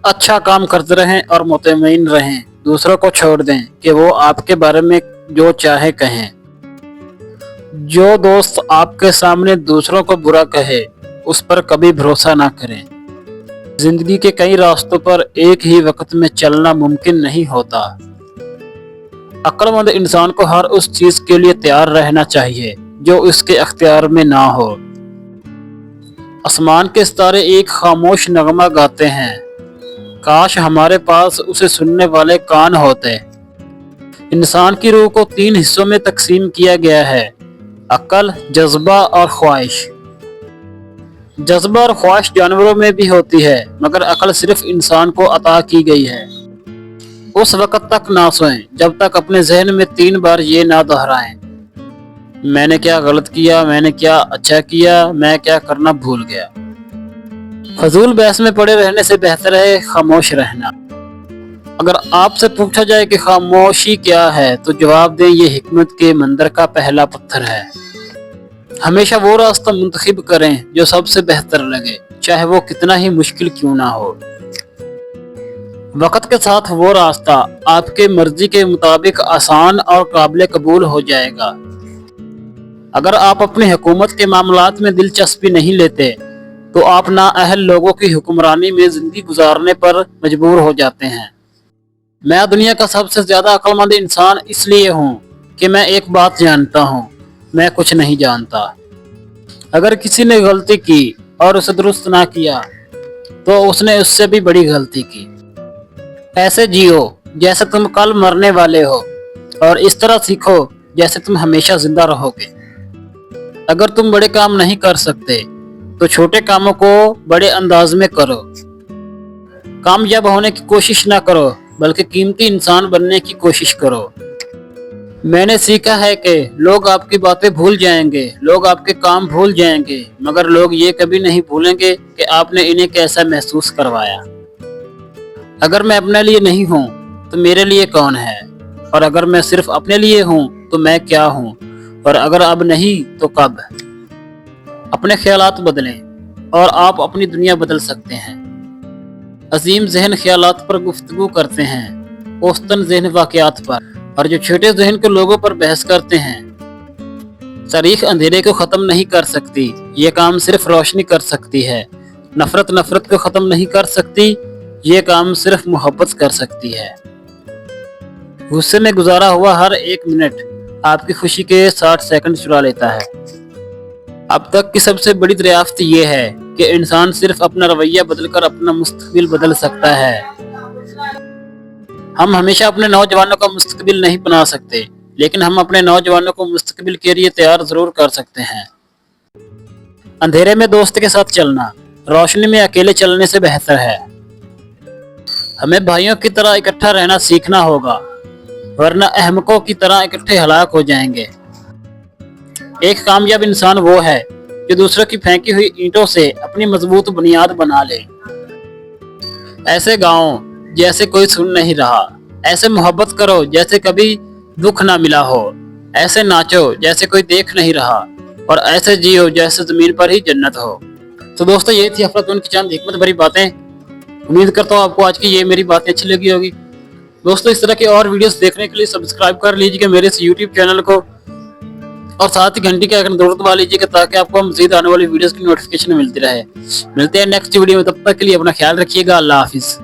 अच्छा काम करते रहें और मुतमईन रहें। दूसरों को छोड़ दें कि वो आपके बारे में जो चाहे कहें। जो दोस्त आपके सामने दूसरों को बुरा कहे, उस पर कभी भरोसा ना करें। जिंदगी के कई रास्तों पर एक ही वक्त में चलना मुमकिन नहीं होता। अक्लमंद इंसान को हर उस चीज के लिए तैयार रहना चाहिए जो उसके अख्तियार में ना हो। आसमान के सितारे एक खामोश नगमा गाते हैं, काश हमारे पास उसे सुनने वाले कान होते। इंसान की रूह को 3 हिस्सों में तकसीम किया गया है, अक्ल, जज्बा और ख्वाहिश। जज्बा और ख्वाहिश जानवरों में भी होती है, मगर अक्ल सिर्फ इंसान को अता की गई है। उस वक्त तक ना सोएं जब तक अपने जहन में 3 बार ये ना दोहराएं, मैंने क्या गलत किया, मैंने क्या अच्छा किया, मैं क्या करना भूल गया। फजूल बहस में पड़े रहने से बेहतर है खामोश रहना। अगर आपसे पूछा जाए कि खामोशी क्या है, तो जवाब दें, ये हिकमत के मंदिर का पहला पत्थर है। हमेशा वो रास्ता मुंतखब करें जो सबसे बेहतर लगे, चाहे वो कितना ही मुश्किल क्यों ना हो। वक्त के साथ वो रास्ता आपके मर्जी के मुताबिक आसान और काबिल कबूल हो जाएगा। अगर आप अपनी हुकूमत के मामलात में दिलचस्पी नहीं लेते, तो आप नाअहल लोगों की हुक्मरानी में जिंदगी गुजारने पर मजबूर हो जाते हैं। मैं दुनिया का सबसे ज्यादा अक्लमंद इंसान इसलिए हूँ कि मैं एक बात जानता हूँ, मैं कुछ नहीं जानता। अगर किसी ने गलती की और उसे दुरुस्त ना किया, तो उसने उससे भी बड़ी गलती की। ऐसे जियो जैसे तुम कल मरने वाले हो, और इस तरह सीखो जैसे तुम हमेशा जिंदा रहोगे। अगर तुम बड़े काम नहीं कर सकते, तो छोटे कामों को बड़े अंदाज में करो। कामयाब होने की कोशिश ना करो, बल्कि कीमती इंसान बनने की कोशिश करो। मैंने सीखा है कि लोग आपकी बातें भूल जाएंगे, लोग आपके काम भूल जाएंगे, मगर लोग ये कभी नहीं भूलेंगे कि आपने इन्हें कैसा महसूस करवाया। अगर मैं अपने लिए नहीं हूँ, तो मेरे लिए कौन है? और अगर मैं सिर्फ अपने लिए हूँ, तो मैं क्या हूँ? और अगर अब नहीं, तो कब? अपने ख्यालात बदलें और आप अपनी दुनिया बदल सकते हैं। अजीम जहन ख्यालात पर गुफ्तगू करते हैं, औसतन जहन वाकयात पर, और जो छोटे जहन के लोगों पर बहस करते हैं। तारीख अंधेरे को खत्म नहीं कर सकती, ये काम सिर्फ रोशनी कर सकती है। नफरत नफरत को खत्म नहीं कर सकती, ये काम सिर्फ मोहब्बत कर सकती है। गुस्से में गुजारा हुआ हर 1 मिनट आपकी खुशी के 60 सेकंड चुरा लेता है। अब तक की सबसे बड़ी दरियाफ्त ये है कि इंसान सिर्फ अपना रवैया बदलकर अपना मुस्तकबिल बदल सकता है। हम हमेशा अपने नौजवानों का मुस्तकबिल नहीं बना सकते, लेकिन हम अपने नौजवानों को मुस्तकबिल के लिए तैयार जरूर कर सकते हैं। अंधेरे में दोस्त के साथ चलना रोशनी में अकेले चलने से बेहतर है। हमें भाइयों की तरह इकट्ठा रहना सीखना होगा, वरना अहमकों की तरह इकट्ठे हलाक हो जाएंगे। एक कामयाब इंसान वो है जो दूसरों की फेंकी हुई ईंटों से अपनी मजबूत बुनियाद बना ले। ऐसे गाओ जैसे कोई सुन नहीं रहा, ऐसे मोहब्बत करो जैसे कभी दुख ना मिला हो, ऐसे नाचो जैसे कोई देख नहीं रहा, और ऐसे जियो जैसे जमीन पर ही जन्नत हो। तो दोस्तों, ये थी अफलातून की चंद हिकमत भरी बातें। उम्मीद करता हूँ आपको आज की ये मेरी बातें अच्छी लगी होगी। दोस्तों, इस तरह की और वीडियोस देखने के लिए सब्सक्राइब कर लीजिएगा मेरे इस YouTube चैनल को, और साथ ही घंटी के आइकन जरूर दबा लीजिएगा ताकि आपको मज़ीद आने वाली वीडियोस की नोटिफिकेशन मिलती रहे। मिलते हैं नेक्स्ट वीडियो में, तब तक के लिए अपना ख्याल रखिएगा। अल्लाह हाफिज।